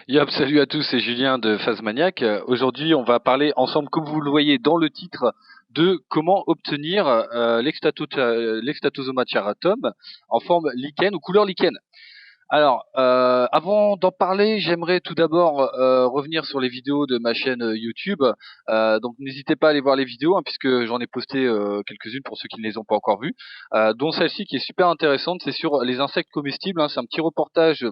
Yop, salut à tous, c'est Julien de Phasmaniac. Aujourd'hui, on va parler ensemble, comme vous le voyez dans le titre, de comment obtenir l'extatosoma charatum en forme lichen ou couleur lichen. Alors, avant d'en parler, j'aimerais tout d'abord revenir sur les vidéos de ma chaîne YouTube. Donc, n'hésitez pas à aller voir les vidéos, hein, puisque j'en ai posté quelques-unes pour ceux qui ne les ont pas encore vues, dont celle-ci qui est super intéressante. C'est sur les insectes comestibles, hein. C'est un petit reportage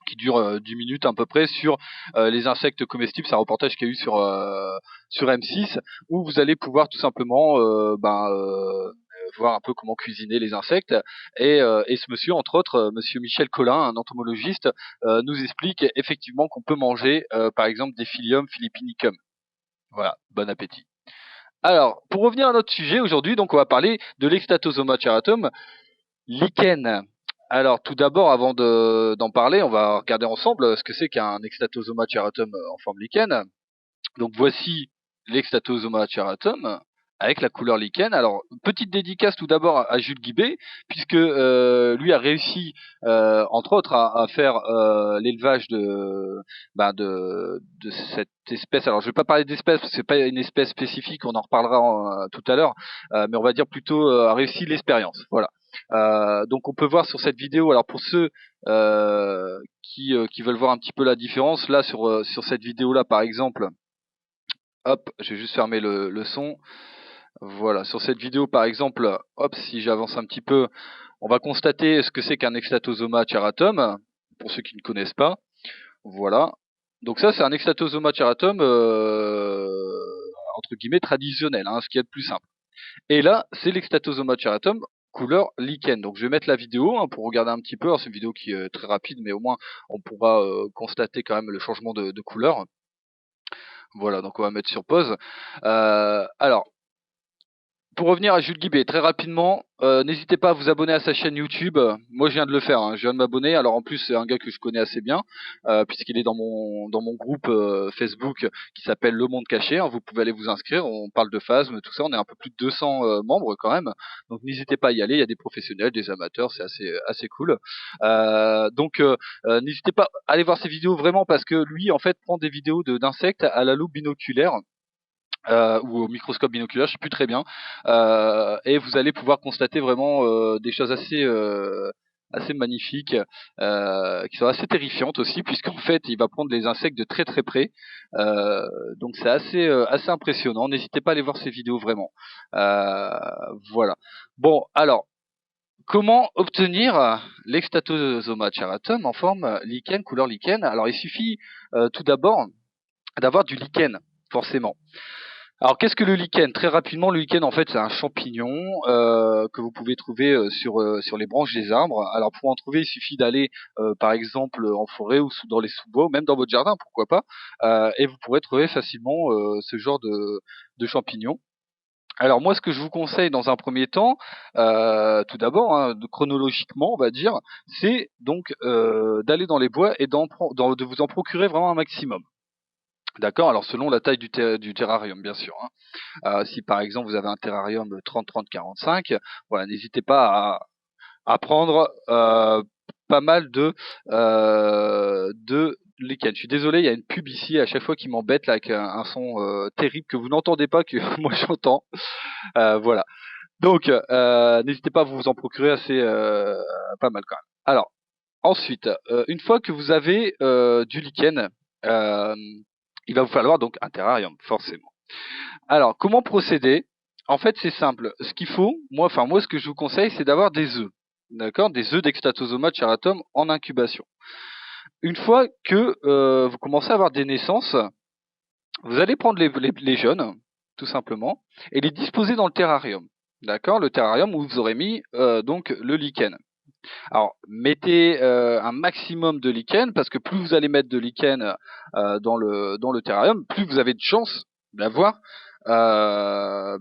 qui dure 10 minutes à peu près sur les insectes comestibles. C'est un reportage qu'il y a eu sur M6 où vous allez pouvoir tout simplement voir un peu comment cuisiner les insectes. Et ce monsieur, entre autres, monsieur Michel Collin, un entomologiste, nous explique effectivement qu'on peut manger par exemple des Phyllium philippinicum. Voilà, bon appétit. Alors, pour revenir à notre sujet aujourd'hui, donc on va parler de l'extatosoma charatum, lichen. Alors, tout d'abord, avant d'en parler, on va regarder ensemble ce que c'est qu'un extatosoma charatum en forme lichen. Donc, voici l'extatosoma charatum avec la couleur lichen. Alors, petite dédicace tout d'abord à Jules Guibé, puisque lui a réussi, entre autres, à faire l'élevage de cette espèce. Alors, je ne vais pas parler d'espèce, parce que c'est pas une espèce spécifique, on en reparlera tout à l'heure, mais on va dire plutôt a réussi l'expérience. Voilà. Donc on peut voir sur cette vidéo, alors pour ceux qui veulent voir un petit peu la différence, là sur cette vidéo là par exemple, hop, je vais juste fermer le son. Voilà, sur cette vidéo par exemple, hop, si j'avance un petit peu, on va constater ce que c'est qu'un extatosoma charatum, pour ceux qui ne connaissent pas. Voilà. Donc ça c'est un extatosoma charatum entre guillemets traditionnel, hein, ce qui est le plus simple. Et là, c'est l'extatosoma charatum couleur lichen. Donc je vais mettre la vidéo pour regarder un petit peu. Alors, c'est une vidéo qui est très rapide, mais au moins on pourra constater quand même le changement de couleur. Voilà, donc on va mettre sur pause. Alors, pour revenir à Jules Guibé, très rapidement, n'hésitez pas à vous abonner à sa chaîne YouTube. Moi, je viens de le faire, hein, je viens de m'abonner. Alors en plus, c'est un gars que je connais assez bien, puisqu'il est dans mon groupe Facebook qui s'appelle Le Monde Caché, hein. Vous pouvez aller vous inscrire. On parle de phasmes, tout ça. On est un peu plus de 200 membres quand même. Donc n'hésitez pas à y aller. Il y a des professionnels, des amateurs, c'est assez cool. N'hésitez pas à aller voir ses vidéos vraiment parce que lui, en fait, prend des vidéos d'insectes à la loupe binoculaire ou au microscope binoculaire, je sais plus très bien, et vous allez pouvoir constater vraiment des choses assez magnifiques, qui sont assez terrifiantes aussi, puisqu'en fait, il va prendre les insectes de très très près, donc c'est assez impressionnant. N'hésitez pas à aller voir ces vidéos vraiment. Voilà. Bon, alors. Comment obtenir l'extatosoma charatum en forme lichen, couleur lichen? Alors il suffit tout d'abord d'avoir du lichen, forcément. Alors, qu'est-ce que le lichen? Très rapidement, le lichen, en fait, c'est un champignon que vous pouvez trouver sur les branches des arbres. Alors, pour en trouver, il suffit d'aller, par exemple, en forêt ou dans les sous-bois, ou même dans votre jardin, pourquoi pas, et vous pourrez trouver facilement ce genre de champignons. Alors moi, ce que je vous conseille dans un premier temps, tout d'abord, hein, chronologiquement, on va dire, c'est donc d'aller dans les bois et de vous en procurer vraiment un maximum. D'accord, alors selon la taille du terrarium, bien sûr, hein. Si par exemple vous avez un terrarium 30-30-45, voilà, n'hésitez pas à prendre pas mal de lichen. Je suis désolé, il y a une pub ici à chaque fois qui m'embête là avec un son terrible que vous n'entendez pas, que moi j'entends. Voilà. Donc n'hésitez pas à vous en procurer assez pas mal quand même. Alors ensuite, une fois que vous avez du lichen, euh, il va vous falloir donc un terrarium, forcément. Alors, comment procéder? En fait, c'est simple. Ce qu'il faut, moi, ce que je vous conseille, c'est d'avoir des œufs. D'accord? Des œufs d'extatosoma charatum en incubation. Une fois que vous commencez à avoir des naissances, vous allez prendre les jeunes, tout simplement, et les disposer dans le terrarium. D'accord? Le terrarium où vous aurez mis donc le lichen. Alors, mettez un maximum de lichen, parce que plus vous allez mettre de lichen dans le terrarium, plus vous avez de chances d'avoir la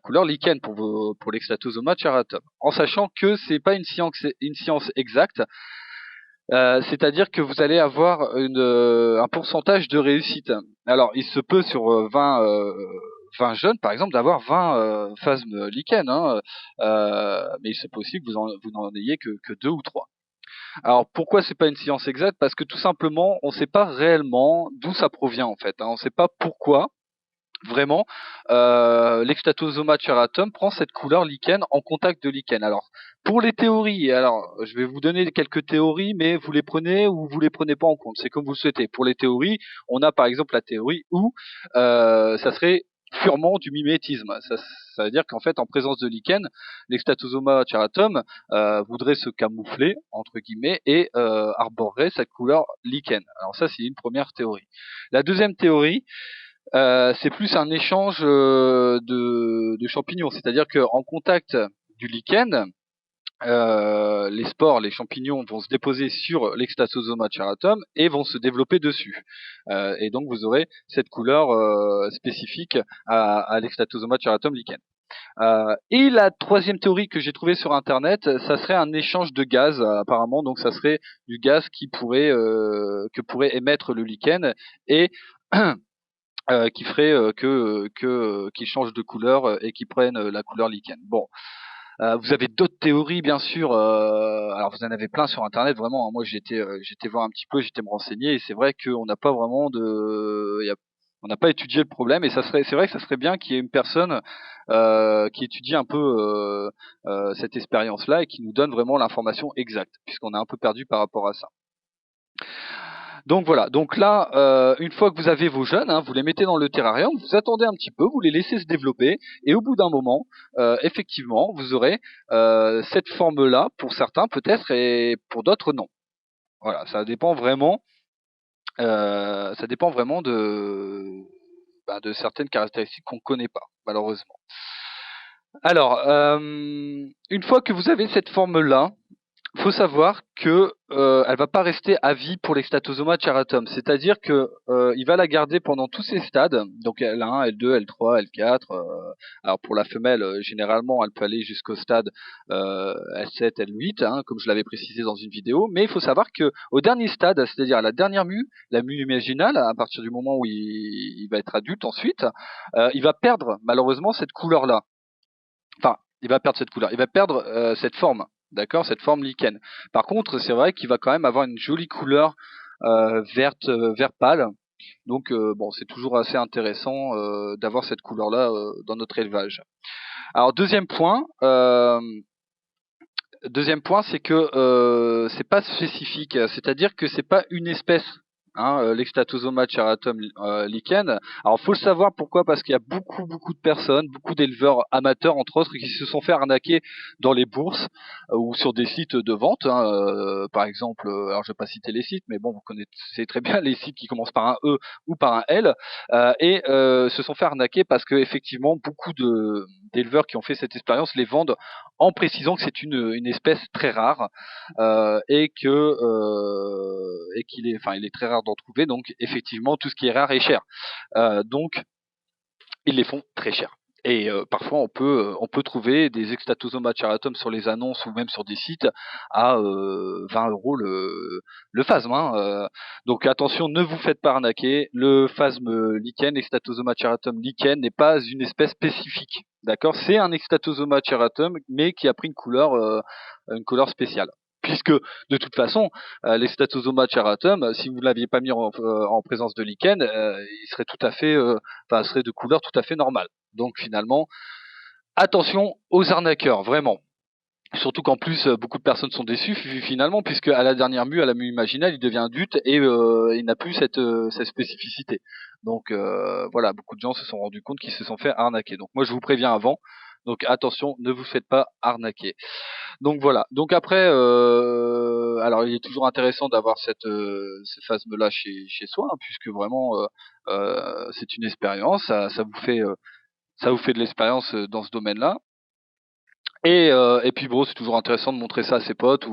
couleur lichen pour l'extatosoma charatum. En sachant que c'est pas une science exacte, c'est-à-dire que vous allez avoir un pourcentage de réussite. Alors, il se peut sur 20 jeunes, par exemple, d'avoir 20 phasmes lichen, hein, mais il se peut aussi que vous n'en ayez que 2 ou 3. Alors pourquoi c'est pas une science exacte? Parce que tout simplement, on ne sait pas réellement d'où ça provient en fait, hein. On ne sait pas pourquoi vraiment l'Extatosoma charatum prend cette couleur lichen en contact de lichen. Alors pour les théories, alors je vais vous donner quelques théories, mais vous les prenez ou vous les prenez pas en compte, c'est comme vous le souhaitez. Pour les théories, on a par exemple la théorie où ça serait purement du mimétisme. Ça veut dire qu'en fait, en présence de lichen, l'Extatosoma charatum voudrait se camoufler entre guillemets et arborerait cette couleur lichen. Alors ça, c'est une première théorie. La deuxième théorie, c'est plus un échange de champignons, c'est-à-dire qu'en contact du lichen, les spores, les champignons vont se déposer sur l'Extatosoma charatum et vont se développer dessus. Et donc vous aurez cette couleur spécifique à l'Extatosoma charatum lichen. Et la troisième théorie que j'ai trouvée sur internet, ça serait un échange de gaz apparemment, donc ça serait du gaz que pourrait émettre le lichen et qui ferait qu'ils changent de couleur et qu'ils prennent la couleur lichen. Bon, vous avez d'autres théories bien sûr. Alors vous en avez plein sur internet vraiment, hein. Moi j'étais voir un petit peu, j'étais me renseigner et c'est vrai qu'on n'a pas vraiment on n'a pas étudié le problème et c'est vrai que ça serait bien qu'il y ait une personne qui étudie un peu cette expérience-là et qui nous donne vraiment l'information exacte, puisqu'on est un peu perdu par rapport à ça. Donc voilà, donc là, une fois que vous avez vos jeunes, hein, vous les mettez dans le terrarium, vous attendez un petit peu, vous les laissez se développer, et au bout d'un moment, effectivement, vous aurez cette forme-là, pour certains peut-être, et pour d'autres non. Voilà, ça dépend vraiment de certaines caractéristiques qu'on ne connaît pas, malheureusement. Alors, une fois que vous avez cette forme-là, faut savoir que elle va pas rester à vie pour l'Extatosoma charatum, c'est-à-dire que il va la garder pendant tous ses stades, donc L1, L2, L3, L4. Alors pour la femelle, généralement, elle peut aller jusqu'au stade L7, L8, hein, comme je l'avais précisé dans une vidéo. Mais il faut savoir que au dernier stade, c'est-à-dire à la dernière mue, la mue imaginale, à partir du moment où il va être adulte ensuite, il va perdre malheureusement cette couleur-là. Enfin, il va perdre cette couleur, il va perdre cette forme, d'accord, cette forme lichen. Par contre, c'est vrai qu'il va quand même avoir une jolie couleur verte, vert pâle. Donc bon, c'est toujours assez intéressant d'avoir cette couleur-là dans notre élevage. Alors deuxième point, c'est que c'est pas spécifique, c'est-à-dire que c'est pas une espèce. Hein, l'Extatosoma charatum lichen. Alors faut le savoir pourquoi, parce qu'il y a beaucoup de personnes, beaucoup d'éleveurs amateurs entre autres, qui se sont fait arnaquer dans les bourses ou sur des sites de vente. Hein, par exemple, alors je vais pas citer les sites, mais bon, vous connaissez très bien les sites qui commencent par un E ou par un L, et se sont fait arnaquer parce que effectivement beaucoup d'éleveurs qui ont fait cette expérience les vendent en précisant que c'est une espèce très rare et qu'il est, enfin, il est très rare d'en trouver. Donc, effectivement, tout ce qui est rare est cher. Donc, ils les font très cher. Et parfois, on peut trouver des Extatosoma charatum sur les annonces ou même sur des sites à 20 € le phasme. Hein. Donc attention, ne vous faites pas arnaquer. Le phasme lichen, Extatosoma charatum lichen, n'est pas une espèce spécifique. D'accord, c'est un Extatosoma charatum, mais qui a pris une couleur spéciale. Puisque de toute façon, l'Extatosoma charatum, si vous ne l'aviez pas mis en présence de lichen, il serait tout à fait serait de couleur tout à fait normale. Donc finalement, attention aux arnaqueurs, vraiment. Surtout qu'en plus, beaucoup de personnes sont déçues finalement, puisque à la dernière mue, à la mue imaginale, il devient adulte et il n'a plus cette spécificité. Donc voilà, beaucoup de gens se sont rendus compte qu'ils se sont fait arnaquer. Donc moi, je vous préviens avant. Donc attention, ne vous faites pas arnaquer. Donc voilà. Donc après, alors il est toujours intéressant d'avoir ces phasmes-là chez soi, hein, puisque vraiment c'est une expérience, ça vous fait de l'expérience dans ce domaine-là. Et puis bon, c'est toujours intéressant de montrer ça à ses potes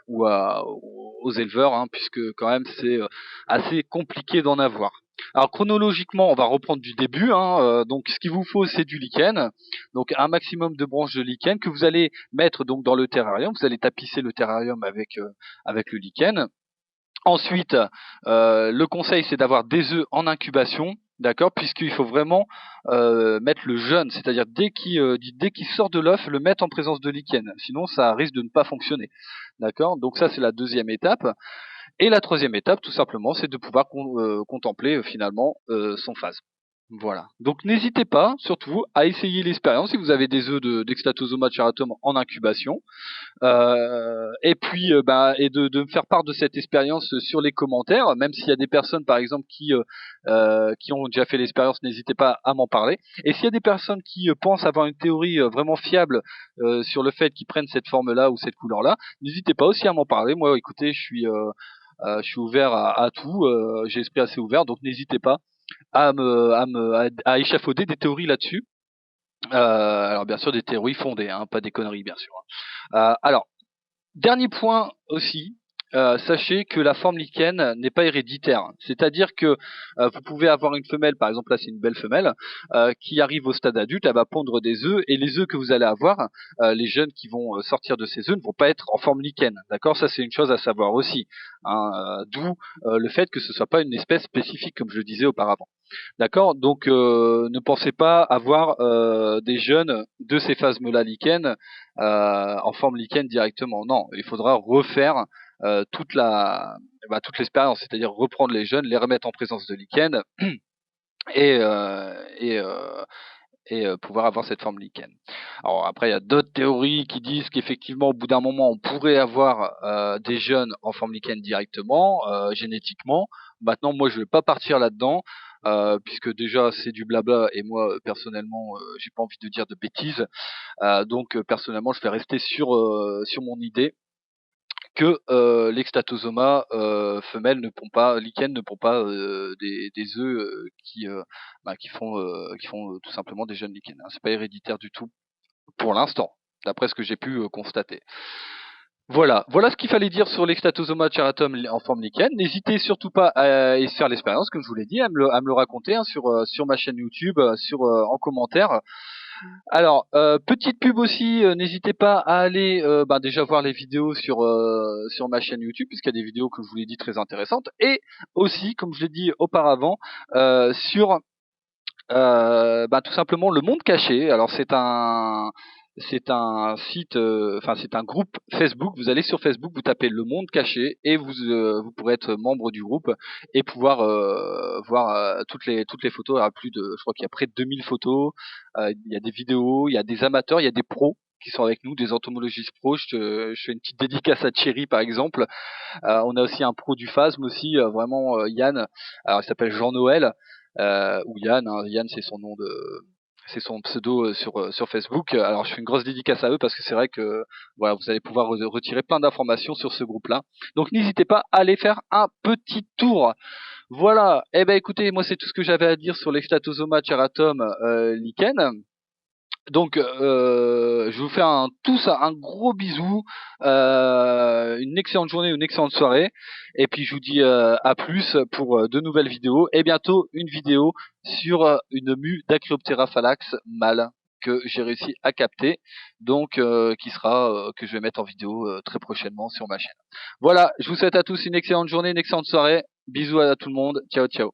aux éleveurs, hein, puisque quand même c'est assez compliqué d'en avoir. Alors chronologiquement, on va reprendre du début. Hein, donc ce qu'il vous faut, c'est du lichen, donc un maximum de branches de lichen que vous allez mettre donc dans le terrarium. Vous allez tapisser le terrarium avec le lichen. Ensuite, le conseil, c'est d'avoir des œufs en incubation. d'accord, puisqu'il faut vraiment mettre le jeune, c'est-à-dire dès qu'il sort de l'œuf, le mettre en présence de lichen, sinon ça risque de ne pas fonctionner, d'accord. Donc ça c'est la deuxième étape. Et la troisième étape, tout simplement, c'est de pouvoir contempler finalement son phase. Voilà. Donc n'hésitez pas, surtout, à essayer l'expérience si vous avez des œufs d'Extatosoma charatum en incubation. Et puis, de me faire part de cette expérience sur les commentaires, même s'il y a des personnes, par exemple, qui ont déjà fait l'expérience, n'hésitez pas à m'en parler. Et s'il y a des personnes qui pensent avoir une théorie vraiment fiable sur le fait qu'ils prennent cette forme-là ou cette couleur-là, n'hésitez pas aussi à m'en parler. Moi, écoutez, je suis ouvert à tout, j'ai l'esprit assez ouvert, donc n'hésitez pas à échafauder des théories là-dessus. Alors bien sûr des théories fondées, hein, pas des conneries bien sûr. Alors dernier point aussi, sachez que la forme lichen n'est pas héréditaire. C'est-à-dire que vous pouvez avoir une femelle, par exemple là c'est une belle femelle, qui arrive au stade adulte, elle va pondre des œufs, et les œufs que vous allez avoir, les jeunes qui vont sortir de ces œufs ne vont pas être en forme lichen. D'accord, ça c'est une chose à savoir aussi. Hein, d'où le fait que ce soit pas une espèce spécifique comme je le disais auparavant. D'accord, donc ne pensez pas avoir des jeunes de ces phasmes-là lichen en forme lichen directement. Non, il faudra refaire toute l'expérience, c'est-à-dire reprendre les jeunes, les remettre en présence de lichen et, euh, et, euh, pouvoir avoir cette forme lichen. Alors après, il y a d'autres théories qui disent qu'effectivement, au bout d'un moment, on pourrait avoir des jeunes en forme lichen directement, génétiquement. Maintenant, moi, je vais pas partir là-dedans. Puisque déjà c'est du blabla et moi personnellement j'ai pas envie de dire de bêtises, donc personnellement je vais rester sur mon idée que l'extatosoma femelle ne pond pas, lichen ne pond pas des œufs qui font tout simplement des jeunes lichens. Hein. C'est pas héréditaire du tout pour l'instant, d'après ce que j'ai pu constater. Voilà ce qu'il fallait dire sur l'extatosoma charatum en forme lichen. N'hésitez surtout pas à faire l'expérience, comme je vous l'ai dit, à me le raconter hein, sur ma chaîne YouTube, en commentaire. Alors, petite pub aussi, n'hésitez pas à aller déjà voir les vidéos sur ma chaîne YouTube, puisqu'il y a des vidéos, comme je vous l'ai dit, très intéressantes. Et aussi, comme je l'ai dit auparavant, sur tout simplement le Monde Caché. Alors c'est un site, c'est un groupe Facebook. Vous allez sur Facebook, vous tapez Le Monde Caché et vous pourrez être membre du groupe et pouvoir voir toutes les photos. Il y a je crois qu'il y a près de 2000 photos. Il y a des vidéos, il y a des amateurs, il y a des pros qui sont avec nous, des entomologistes pros. Je fais une petite dédicace à Thierry par exemple. On a aussi un pro du phasme aussi, vraiment Yann. Alors il s'appelle Jean-Noël ou Yann. Hein. Yann c'est son pseudo sur Facebook. Alors je fais une grosse dédicace à eux parce que c'est vrai que voilà, vous allez pouvoir retirer plein d'informations sur ce groupe-là. Donc n'hésitez pas à aller faire un petit tour. Voilà. Eh ben écoutez, moi c'est tout ce que j'avais à dire sur l'extatosoma charatum lichen. Donc, je vous fais tous un gros bisou, une excellente journée, une excellente soirée, et puis je vous dis à plus pour de nouvelles vidéos, et bientôt une vidéo sur une mue d'Acryoptera phallax mâle que j'ai réussi à capter, donc que je vais mettre en vidéo très prochainement sur ma chaîne. Voilà, je vous souhaite à tous une excellente journée, une excellente soirée, bisous à tout le monde, ciao ciao.